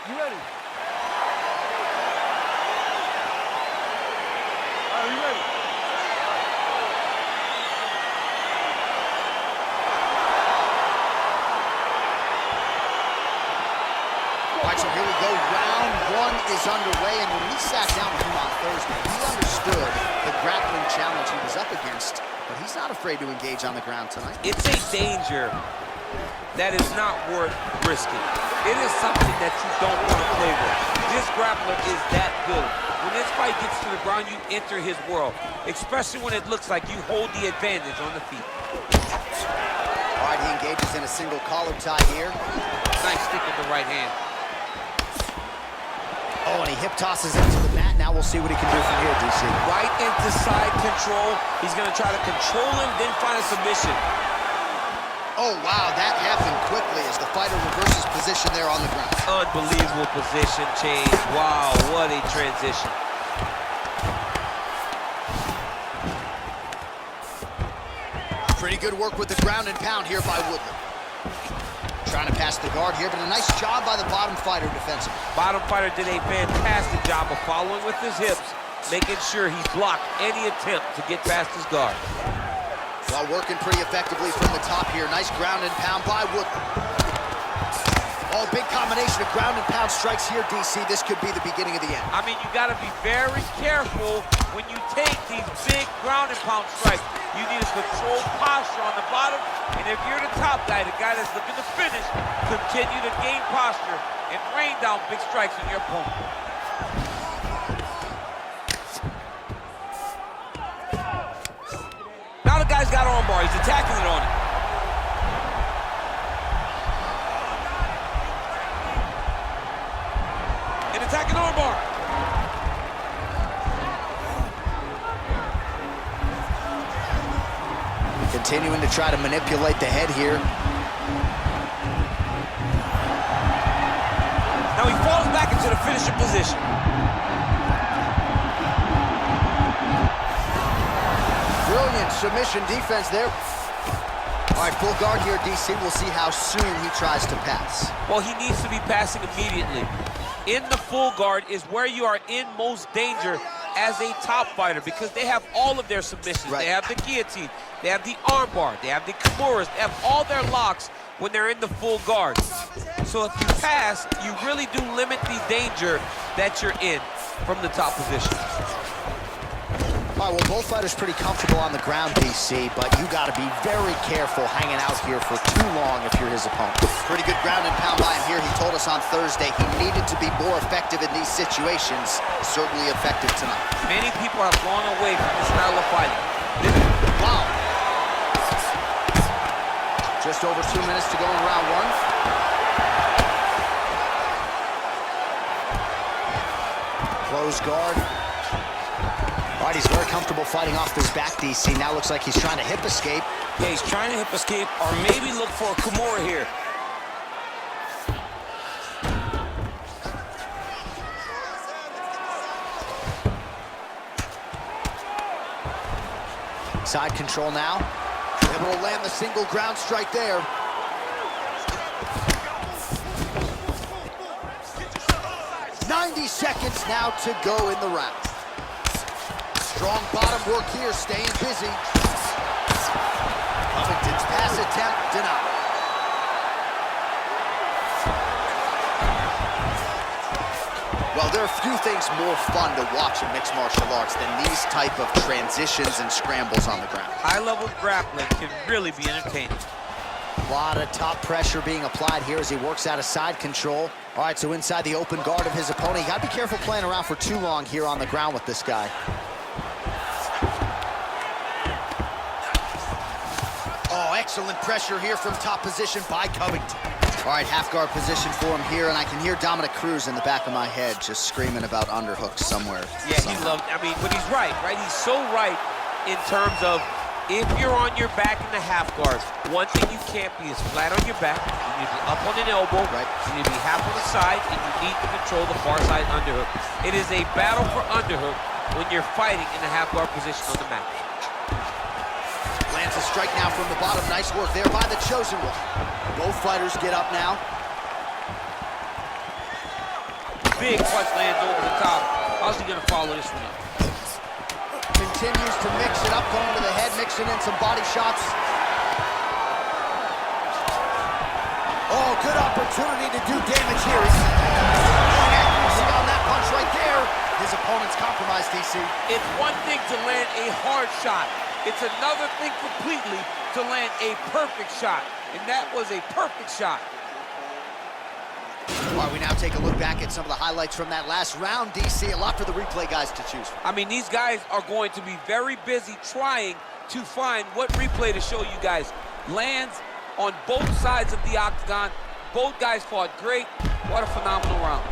You ready? Are you ready? All right, so here we go. Round one is underway, and when we sat down with him on Thursday, he understood the grappling challenge he was up against, but he's not afraid to engage on the ground tonight. It's a danger that is not worth risking. It is something that you don't want to play with. This grappler is that good. When this fight gets to the ground, you enter his world, especially when it looks like you hold the advantage on the feet. All right, he engages in a single collar tie here. Nice stick with the right hand. Oh, and he hip tosses into the mat. Now we'll see what he can do from here, DC. Right into side control. He's going to try to control him, then find a submission. Oh, wow, that happened quickly as the fighter reverses position there on the ground. Unbelievable position change. Wow, what a transition. Pretty good work with the ground and pound here by Woodley. Trying to pass the guard here, but a nice job by the bottom fighter defensively. Bottom fighter did a fantastic job of following with his hips, making sure he blocked any attempt to get past his guard. Well, working pretty effectively from the top here. Nice ground and pound by Woodley. Oh, big combination of ground and pound strikes here, DC. This could be the beginning of the end. I mean, you got to be very careful when you take these big ground and pound strikes. You need a controlled posture on the bottom, and if you're the top guy, the guy that's looking to finish, continue to gain posture and rain down big strikes on your opponent. Now the guy's got armbar. He's attacking it on it. And attacking armbar. Continuing to try to manipulate the head here. Now he falls back into the finishing position. Brilliant submission defense there. All right, full guard here, DC. We'll see how soon he tries to pass. Well, he needs to be passing immediately. In the full guard is where you are in most danger as a top fighter because they have all of their submissions. Right. They have the guillotine, they have the armbar, they have the kimuras, they have all their locks when they're in the full guard. So if you pass, you really do limit the danger that you're in from the top position. All right, well, both fighters pretty comfortable on the ground, DC, but you got to be very careful hanging out here for too long if you're his opponent. Pretty good ground and pound by him here. He told us on Thursday he needed to be more effective in these situations. Certainly effective tonight. Many people have gone away from this style of fighting. Wow. Just over 2 minutes to go in round one. Close guard. All right, he's very comfortable fighting off this back, DC. Now looks like he's trying to hip escape. Yeah, he's trying to hip escape or maybe look for a Kimura here. Side control now. Able to land the single ground strike there. "90 seconds now to go in the round. Strong bottom work here, staying busy. Covington's pass attempt denied. Well, there are few things more fun to watch in mixed martial arts than these type of transitions and scrambles on the ground. High-level grappling can really be entertaining. A lot of top pressure being applied here as he works out of side control. All right, so inside the open guard of his opponent. You got to be careful playing around for too long here on the ground with this guy. Oh, excellent pressure here from top position by Covington. All right, half guard position for him here, and I can hear Dominic Cruz in the back of my head just screaming about underhooks somewhere. Yeah, he loved, I mean, but he's right? He's so right in terms of if you're on your back in the half guard, one thing you can't be is flat on your back. You need to be up on an elbow. Right. You need to be half on the side, and you need to control the far side underhook. It is a battle for underhook when you're fighting in the half guard position on the mat. Lands a strike now from the bottom. Nice work there by the chosen one. Both fighters get up now. big punch lands over the top. How's he gonna follow this one up? Continues to mix it up, going to the head, mixing in some body shots. Oh, good opportunity to do damage here. Strong accuracy on that punch right there. His opponent's compromised, DC. It's one thing to land a hard shot. It's another thing completely to land a perfect shot. And that was a perfect shot. All right, we now take a look back at some of the highlights from that last round, DC. A lot for the replay guys to choose from. I mean, these guys are going to be very busy trying to find what replay to show you guys. Lands on both sides of the octagon. Both guys fought great. What a phenomenal round.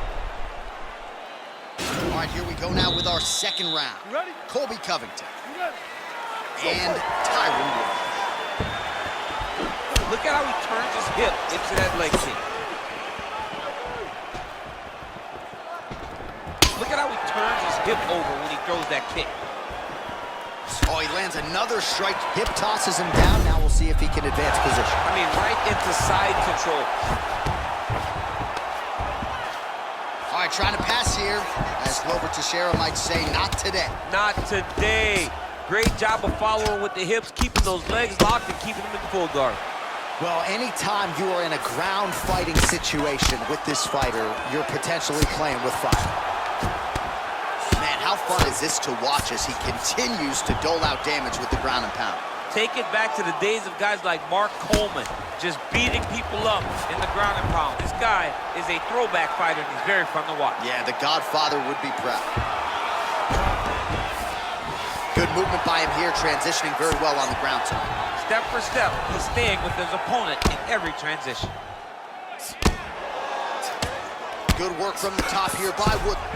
All right, here we go now with our second round. Ready? Colby Covington. Ready. And Tyron Woodley. Look at how he turns his hip into that leg kick. Look at how he turns his hip over when he throws that kick. Oh, he lands another strike. Hip tosses him down. Now we'll see if he can advance position. I mean, right into side control. All right, trying to pass here. As Glover Teixeira might say, not today. Not today. Great job of following with the hips, keeping those legs locked and keeping them in full guard. Well, anytime you are in a ground fighting situation with this fighter, you're potentially playing with fire. Man, how fun is this to watch as he continues to dole out damage with the ground and pound? Take it back to the days of guys like Mark Coleman, just beating people up in the ground and pound. This guy is a throwback fighter, and he's very fun to watch. Yeah, the Godfather would be proud. Good movement by him here, transitioning very well on the ground tonight. Step for step, he's staying with his opponent in every transition. Good work from the top here by Woodley.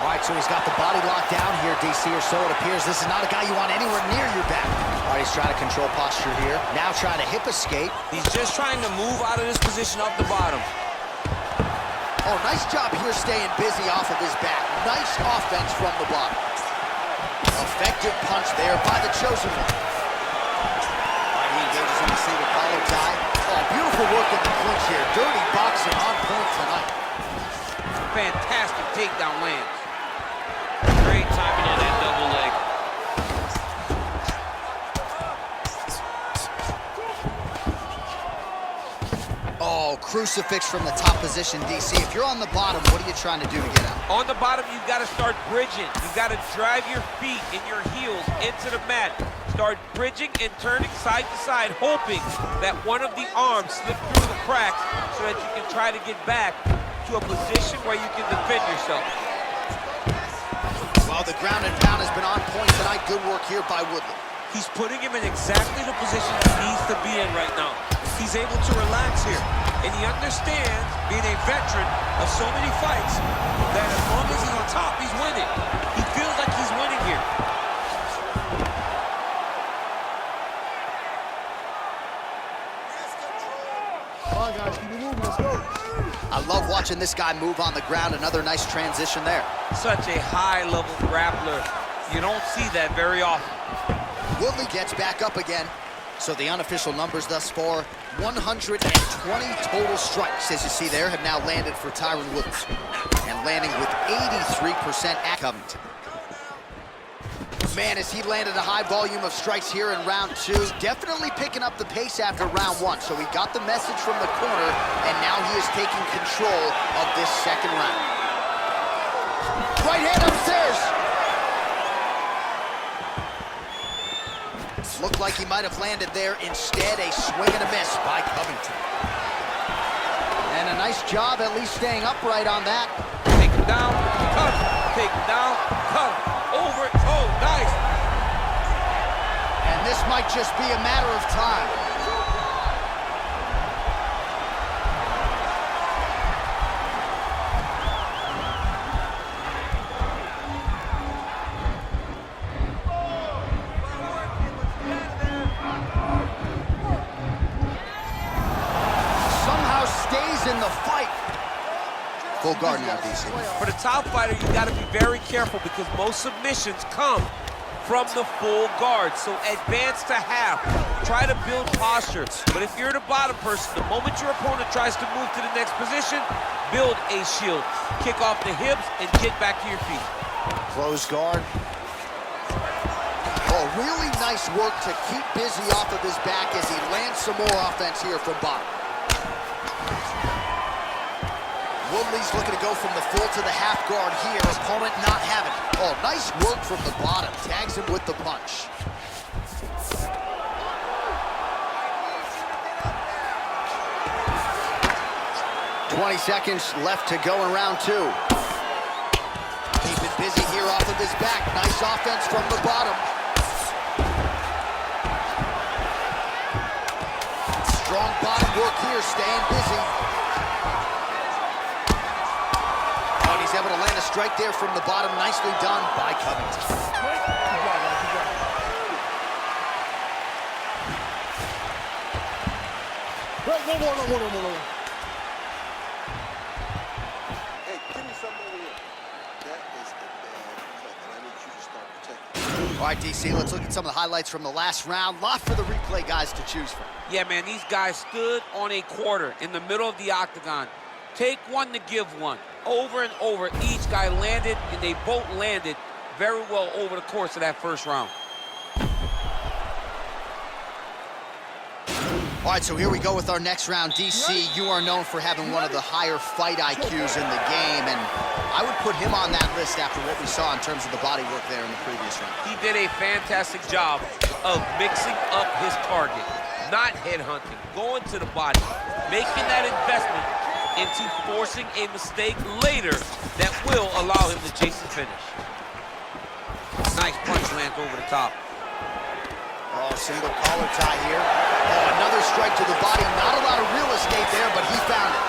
All right, so he's got the body locked down here, DC, or so it appears. This is not a guy you want anywhere near your back. All right, he's trying to control posture here. Now trying to hip escape. He's just trying to move out of this position off the bottom. Oh, nice job here staying busy off of his back. Nice offense from the bottom. Effective punch there by the chosen one. All right, he engages in the single collar tie. Oh, beautiful work in the clinch here. Dirty boxing on point tonight. Fantastic takedown lands. Great timing on that double leg. Oh, crucifix from the top position, DC. If you're on the bottom, what are you trying to do to get out? On the bottom, you've got to start bridging. You've got to drive your feet and your heels into the mat. Start bridging and turning side to side, hoping that one of the arms slips through the cracks so that you can try to get back to a position where you can defend yourself. Well, the ground and pound has been on point tonight. Good work here by Woodley. He's putting him in exactly the position he needs to be in right now. He's able to relax here, and he understands, being a veteran of so many fights, that as long as he's on top, he's winning. He feels like he's winning here. Come on, guys, keep it moving. Let's go. I love watching this guy move on the ground. Another nice transition there. Such a high-level grappler. You don't see that very often. Woodley gets back up again. So the unofficial numbers thus far, 120 total strikes, as you see there, have now landed for Tyron Woodley. And landing with 83% at Covington. Man, as he landed a high volume of strikes here in round two, definitely picking up the pace after round one. So he got the message from the corner, and now he is taking control of this second round. Right hand upstairs. Looked like he might have landed there. Instead, a swing and a miss by Covington. And a nice job at least staying upright on that. Take him down, cover. Take him down, cover. Over it. Oh, nice. And this might just be a matter of time. Somehow stays in the fight. Full guard now, DC. For the top fighter, you got to be very careful because most submissions come from the full guard. So advance to half. Try to build posture. But if you're the bottom person, the moment your opponent tries to move to the next position, build a shield. Kick off the hips and get back to your feet. Close guard. Oh, really nice work to keep busy off of his back as he lands some more offense here from bottom. Woodley's looking to go from the full to the half guard here. Opponent not having it. Oh, nice work from the bottom. Tags him with the punch. "20 seconds left to go in round 2. Keep it busy here off of his back. Nice offense from the bottom. Strong bottom work here, staying busy. Oh, and he's able to land a strike there from the bottom. Nicely done by Covington. One more. Hey, give me something over here. That is a bad cut, and I need you to start protecting. All right, DC, let's look at some of the highlights from the last round. Lot for the replay guys to choose from. Yeah, man, these guys stood on a quarter in the middle of the octagon. Take one to give one. Over and over, each guy landed, and they both landed very well over the course of that first round. All right, so here we go with our next round. DC, you are known for having one of the higher fight IQs in the game, and I would put him on that list after what we saw in terms of the body work there in the previous round. He did a fantastic job of mixing up his target, not headhunting, going to the body, making that investment into forcing a mistake later that will allow him to chase and finish. Nice punch lands over the top. Oh, single collar tie here. Oh, another strike to the body. Not a lot of real estate there, but he found it.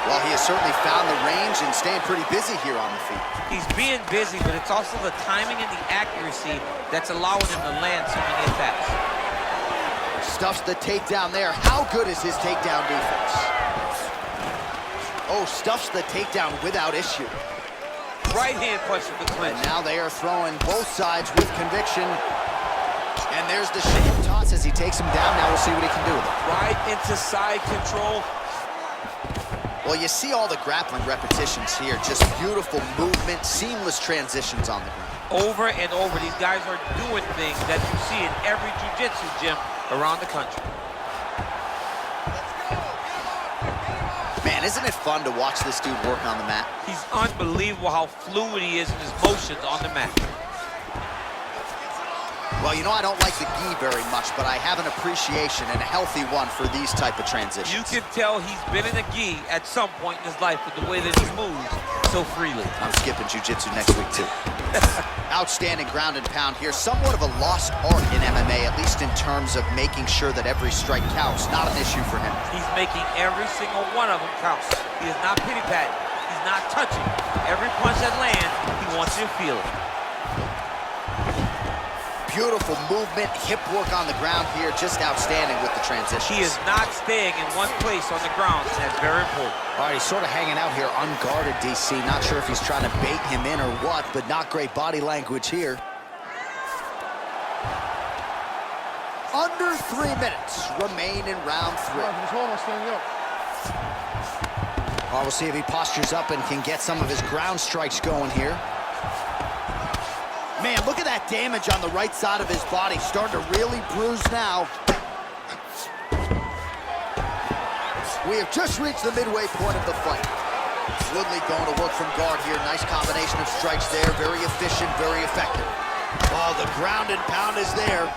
Well, he has certainly found the range and staying pretty busy here on the feet. He's being busy, but it's also the timing and the accuracy that's allowing him to land so many attacks. Stuffs the takedown there. How good is his takedown defense? Oh, stuffs the takedown without issue. Right hand punch from the clinch. And now they are throwing both sides with conviction. And there's the shame toss as he takes him down. Now we'll see what he can do with it. Right into side control. Well, you see all the grappling repetitions here. Just beautiful movement, seamless transitions on the ground. Over and over, these guys are doing things that you see in every jiu-jitsu gym around the country. Man, isn't it fun to watch this dude work on the mat? He's unbelievable how fluid he is in his motions on the mat. Well, you know, I don't like the gi very much, but I have an appreciation and a healthy one for these type of transitions. You can tell he's been in a gi at some point in his life with the way that he moves so freely. I'm skipping jiu-jitsu next week, too. Outstanding ground and pound here. Somewhat of a lost art in MMA, at least in terms of making sure that every strike counts. Not an issue for him. He's making every single one of them count. He is not pity-patting. He's not touching. Every punch that lands, he wants you to feel it. Beautiful movement, hip work on the ground here, just outstanding with the transitions. He is not staying in one place on the ground, and that's very important. All right, he's sort of hanging out here unguarded, DC. Not sure if he's trying to bait him in or what, but not great body language here. Under 3 minutes remain in round 3. Well, we'll see if he postures up and can get some of his ground strikes going here. Man, look at that damage on the right side of his body. Starting to really bruise now. We have just reached the midway point of the fight. Woodley going to work from guard here. Nice combination of strikes there. Very efficient, very effective. Oh, the ground and pound is there.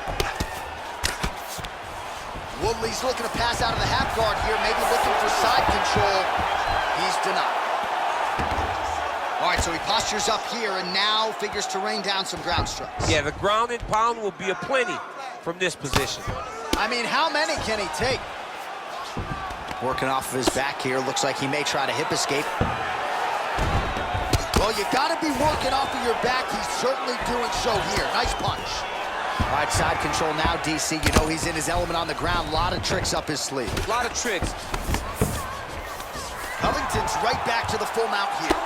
Woodley's looking to pass out of the half guard here. Maybe looking for side control. He's denied. All right, so he postures up here and now figures to rain down some ground strikes. Yeah, the ground and pound will be aplenty from this position. I mean, how many can he take? Working off of his back here. Looks like he may try to hip escape. Well, you got to be working off of your back. He's certainly doing so here. Nice punch. All right, side control now, DC. You know he's in his element on the ground. A lot of tricks up his sleeve. A lot of tricks. Covington's right back to the full mount here.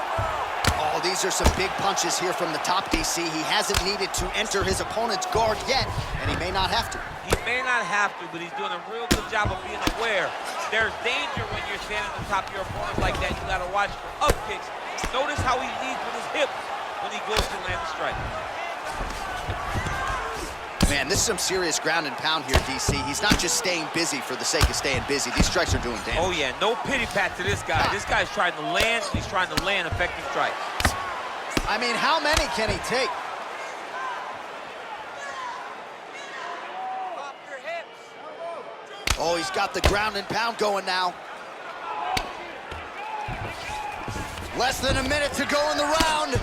Oh, Oh, these are some big punches here from the top, DC. He hasn't needed to enter his opponent's guard yet, and he may not have to. He may not have to, but he's doing a real good job of being aware. There's danger when you're standing on top of your opponent like that. You gotta watch for up kicks. Notice how he leads with his hips when he goes to land the strike. Man, this is some serious ground and pound here, DC. He's not just staying busy for the sake of staying busy. These strikes are doing damage. Oh yeah, no pity pat to this guy. This guy's trying to land, and he's trying to land effective strikes. I mean, how many can he take? Pop your hips. Oh, he's got the ground and pound going now. Less than a minute to go in the round.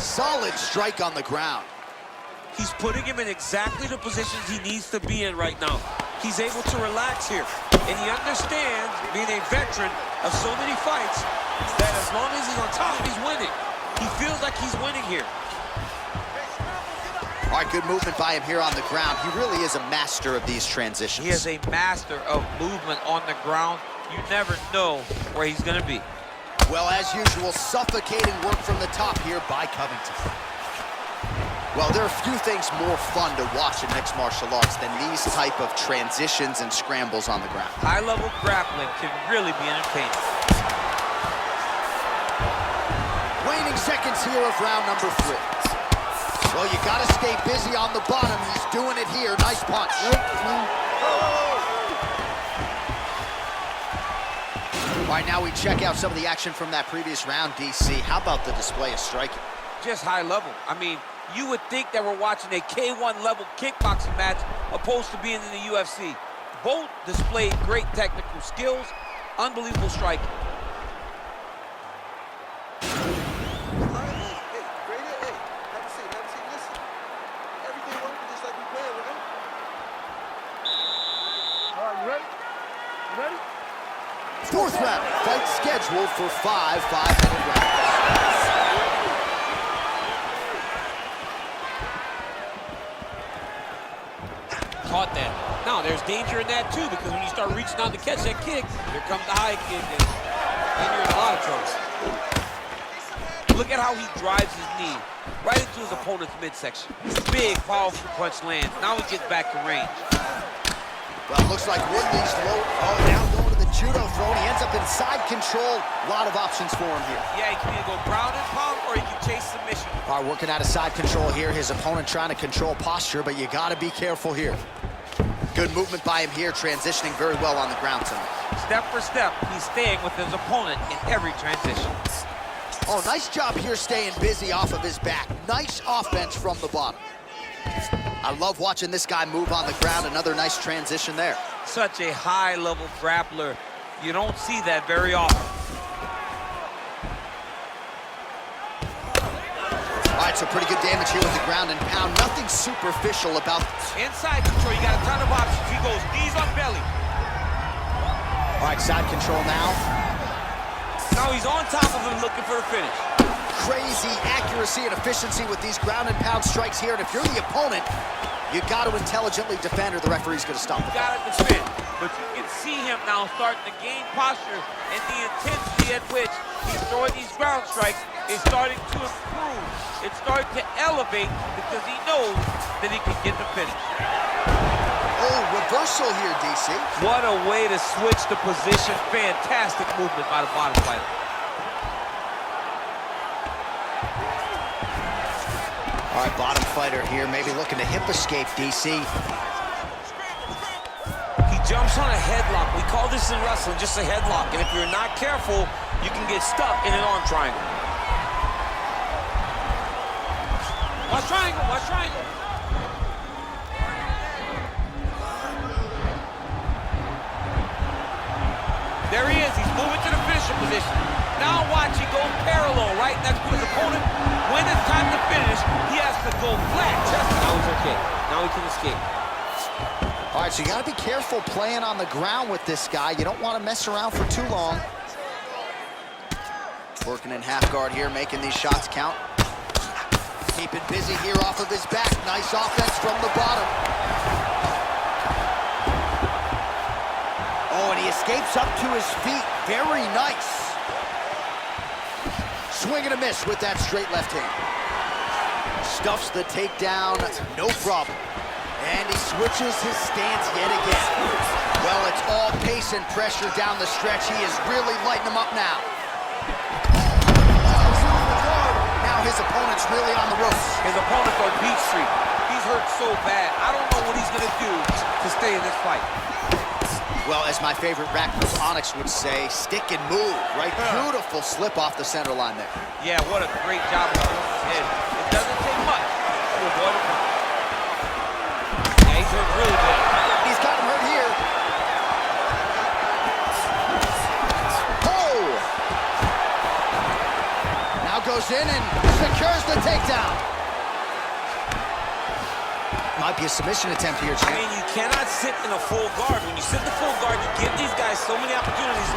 Solid strike on the ground. He's putting him in exactly the positions he needs to be in right now. He's able to relax here. And he understands, being a veteran of so many fights, that as long as he's on top, he's winning. He feels like he's winning here. All right, good movement by him here on the ground. He really is a master of these transitions. He is a master of movement on the ground. You never know where he's gonna be. Well, as usual, suffocating work from the top here by Covington. Well, there are few things more fun to watch in mixed martial arts than these type of transitions and scrambles on the ground. High-level grappling can really be entertaining. Waning seconds here of round number 3. Well, you gotta stay busy on the bottom. He's doing it here. Nice punch. All right, now we check out some of the action from that previous round, DC. How about the display of striking? Just high level. I mean, you would think that we're watching a K1 level kickboxing match opposed to being in the UFC. Both displayed great technical skills, unbelievable striking. Fourth round, fight scheduled for 5 5-minute rounds. Caught that. Now, there's danger in that, too, because when you start reaching out to catch that kick, here comes the high kick, and you're in a lot of trouble. Look at how he drives his knee right into his opponent's midsection. Big, powerful punch lands. Now he gets back to range. Well, it looks like Woodley's low. Oh, now going to the judo throw. He ends up in side control. A lot of options for him here. Yeah, he can either go ground and pound or he can chase submission. All right, working out of side control here. His opponent trying to control posture, but you got to be careful here. Good movement by him here, transitioning very well on the ground tonight. Step for step, he's staying with his opponent in every transition. Oh, nice job here staying busy off of his back. Nice offense from the bottom. I love watching this guy move on the ground. Another nice transition there. Such a high-level grappler. You don't see that very often. All right, so pretty good damage here with the ground and pound. Nothing superficial about this. Inside control, you got a ton of options. He goes knees on belly. All right, side control now. Now he's on top of him looking for the finish. Crazy accuracy and efficiency with these ground and pound strikes here. And if you're the opponent, you got to intelligently defend or the referee's going to stop it. Got to defend. But you can see him now starting to gain posture, and the intensity at which he's throwing these ground strikes is starting to improve. It's starting to elevate because he knows that he can get the finish. Oh, reversal here, DC. What a way to switch the position. Fantastic movement by the bottom fighter. All right, bottom fighter here, maybe looking to hip escape, DC. He jumps on a headlock. We call this in wrestling just a headlock. And if you're not careful, you can get stuck in an arm triangle. Watch triangle, watch triangle. There he is, he's moving to the finisher position. Now watch, he goes parallel right next to his opponent. When it's time to finish, he has to go flat. Now he's okay. Now he can escape. All right, so you got to be careful playing on the ground with this guy. You don't want to mess around for too long. Working in half guard here, making these shots count. Keeping busy here off of his back. Nice offense from the bottom. escapes up to his feet. Very nice. Swing and a miss with that straight left hand. Stuffs the takedown, no problem. And he switches his stance yet again. Well, it's all pace and pressure down the stretch. He is really lighting him up now. Now his opponent's really on the ropes. His opponent's on beat street. He's hurt so bad. I don't know what he's going to do to stay in this fight. Well, as my favorite rapper Onyx would say, stick and move, right? Beautiful slip off the center line there. Yeah, what a great job of throwing his head. It doesn't take much to avoid a punch. Yeah, he's hurt really good. He's got him hurt here. Oh! Now goes in and secures the takedown. Might be a submission attempt here, champ. I mean, you cannot sit in a full guard. When you sit in the full guard, you give these guys so many opportunities.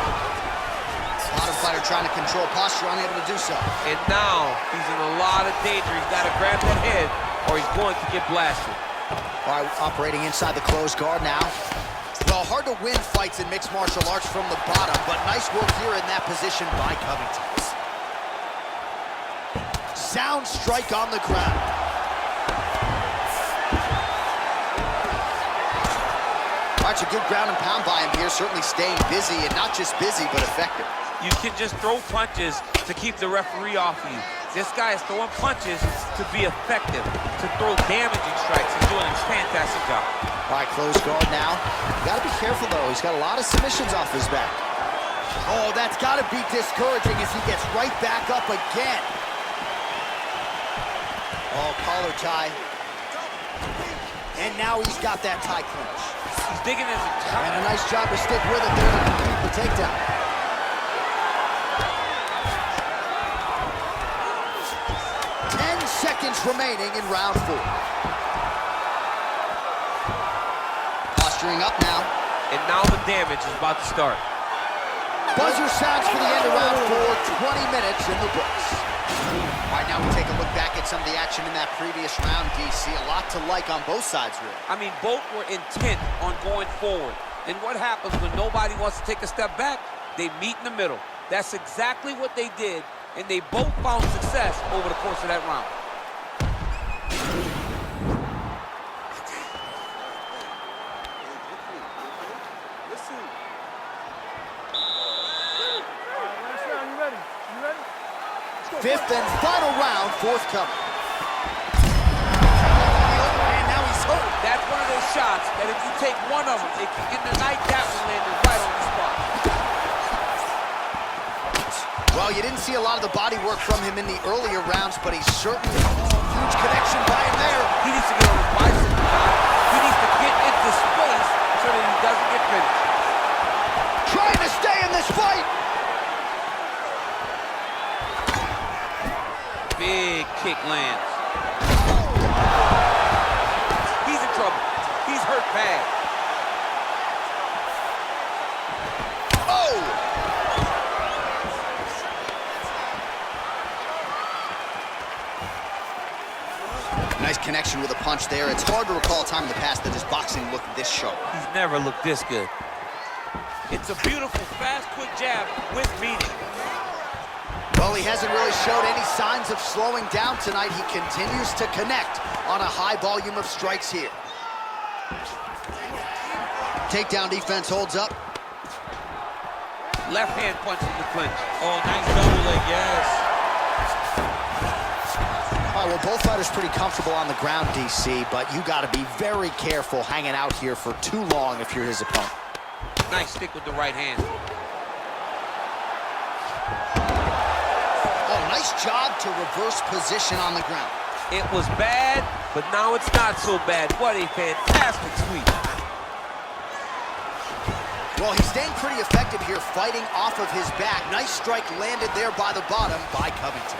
Bottom fighter trying to control posture, unable to do so. And now he's in a lot of danger. He's got to grab that head or he's going to get blasted. All right, operating inside the closed guard now. Well, hard to win fights in mixed martial arts from the bottom, but nice work here in that position by Covington. Sound strike on the ground. It's a good ground and pound by him here, certainly staying busy, and not just busy, but effective. You can just throw punches to keep the referee off of you. This guy is throwing punches to be effective, to throw damaging strikes. He's doing a fantastic job. All right, close guard now. Got to be careful, though. He's got a lot of submissions off his back. Oh, that's got to be discouraging as he gets right back up again. Oh, collar tie. And now he's got that tie clinch. He's digging his... And a nice job to stick with it there to complete the takedown. Seconds remaining in round 4. Posturing up now. And now the damage is about to start. Buzzer sounds for the end of round 4, 20 minutes in the books. All right, now we take a look back at some of the action in that previous round, DC. A lot to like on both sides, really. I mean, both were intent on going forward. And what happens when nobody wants to take a step back? They meet in the middle. That's exactly what they did, and they both found success over the course of that round. Fifth and final round, forthcoming. And now he's hurt. That's one of those shots that if you take one of them, it can end the night. That one landed right on the spot. Well, you didn't see a lot of the body work from him in the earlier rounds, but he's certainly huge connection by him there. He needs to get on his bicycle, John. He needs to get into space so that he doesn't get finished. Trying to stay in this fight. Big kick lands. He's in trouble. He's hurt bad. Oh! Nice connection with a punch there. It's hard to recall a time in the past that his boxing looked this sharp. He's never looked this good. It's a beautiful, fast, quick jab with meaning. Well, he hasn't really showed any signs of slowing down tonight. He continues to connect on a high volume of strikes here. Takedown defense holds up. Left hand punch in the clinch. Oh, nice double leg, yes. All right, well, both fighters pretty comfortable on the ground, DC, but you got to be very careful hanging out here for too long if you're his opponent. Nice stick with the right hand. Nice job to reverse position on the ground. It was bad, but now it's not so bad. What a fantastic sweep. Well, he's staying pretty effective here, fighting off of his back. Nice strike landed there by the bottom by Covington.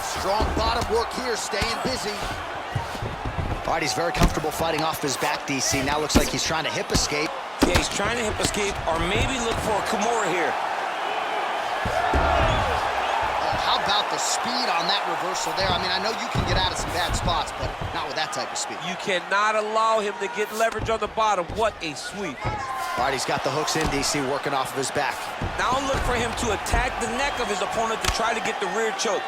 Strong bottom work here, staying busy. All right, he's very comfortable fighting off his back, DC. Now looks like he's trying to hip escape. Yeah, he's trying to hip escape or maybe look for a Kimura here. How about the speed on that reversal there? I mean, I know you can get out of some bad spots, but not with that type of speed. You cannot allow him to get leverage on the bottom. What a sweep. All right, he's got the hooks in, DC, working off of his back. Now look for him to attack the neck of his opponent to try to get the rear choke.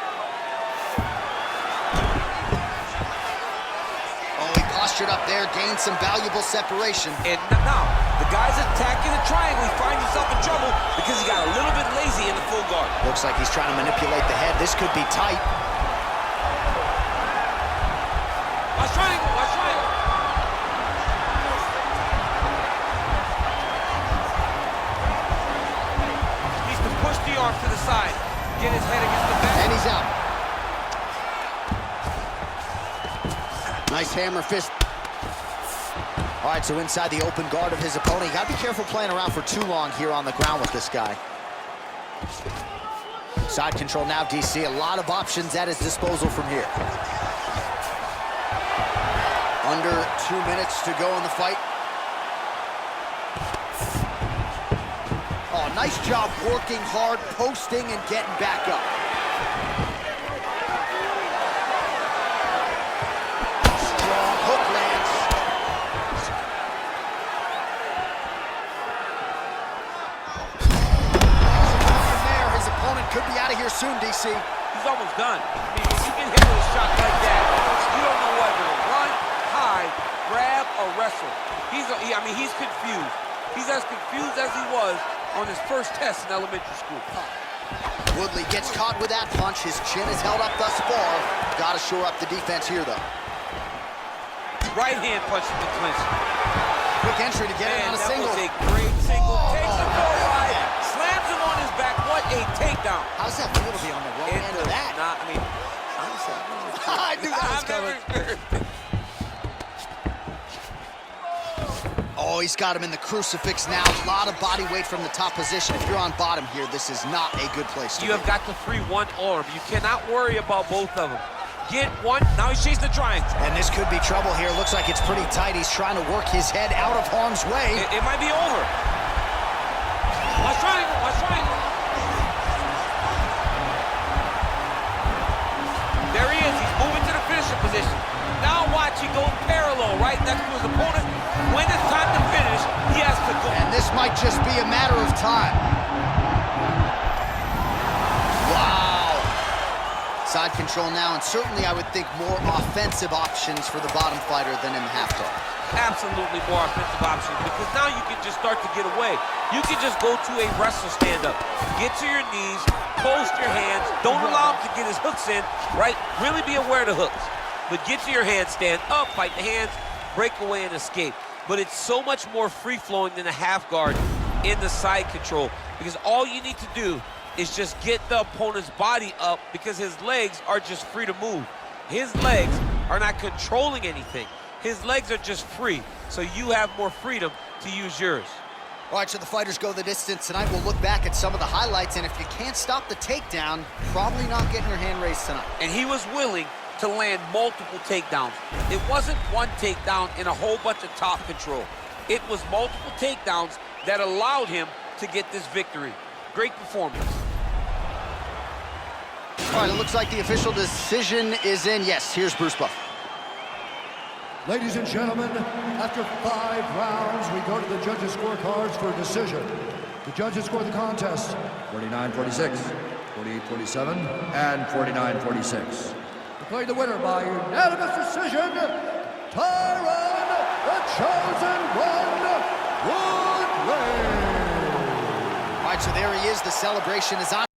Oh, he postured up there, gained some valuable separation. And now, the guy's attacking the triangle. He finds himself in trouble because he got a little bit lazy in the full guard. Looks like he's trying to manipulate the head. This could be tight. Watch triangle, watch triangle. Needs to push the arm to the side. Get his head against the back. And he's out. Nice hammer fist. All right, so inside the open guard of his opponent. You got to be careful playing around for too long here on the ground with this guy. Side control now, DC. A lot of options at his disposal from here. Under 2 minutes to go in the fight. Oh, nice job working hard, posting, and getting back up. Strong hook lands. There, his opponent could be out of here soon, DC. He's almost done. I mean, if you get hit with a shot like that, you don't know whether to run, hide, grab, or wrestle. He's confused. He's as confused as he was on his first test in elementary school. Woodley gets caught with that punch. His chin is held up thus far. Got to shore up the defense here, though. Right hand punch in the clinch. Quick entry to get him on a single. That was a great single. Takes him for a ride. Slams him on his back. What a takedown. How's that feel to be on the wrong end of that? I knew that was coming. Oh, he's got him in the crucifix now. A lot of body weight from the top position. If you're on bottom here, this is not a good place to be. You have got to free one arm. You cannot worry about both of them. Get one. Now he's chasing the triangle. And this could be trouble here. Looks like it's pretty tight. He's trying to work his head out of harm's way. It might be over. Watch triangle. Watch triangle. There he is. He's moving to the finisher position. Now watch, he go parallel right next to his opponent. When it's time to finish, he has to go. And this might just be a matter of time. Wow. Side control now, and certainly I would think more offensive options for the bottom fighter than in the half guard. Absolutely more offensive options, because now you can just start to get away. You can just go to a wrestler stand-up. Get to your knees, post your hands. Don't allow him to get his hooks in, right? Really be aware of the hooks. But get to your hands, stand up, fight the hands, break away and escape. But it's so much more free-flowing than a half guard in the side control, because all you need to do is just get the opponent's body up, because his legs are just free to move. His legs are not controlling anything. His legs are just free, so you have more freedom to use yours. All right, so the fighters go the distance tonight. We'll look back at some of the highlights, and if you can't stop the takedown, probably not getting your hand raised tonight. And he was willing to land multiple takedowns. It wasn't one takedown in a whole bunch of top control. It was multiple takedowns that allowed him to get this victory. Great performance. All right, it looks like the official decision is in. Yes, here's Bruce Buffer. Ladies and gentlemen, after 5 rounds, we go to the judges' scorecards for a decision. The judges score the contest 49-46, 48-47, and 49-46. Declaring the winner by unanimous decision, Tyron, the Chosen One, Woodley. All right, so there he is. The celebration is on.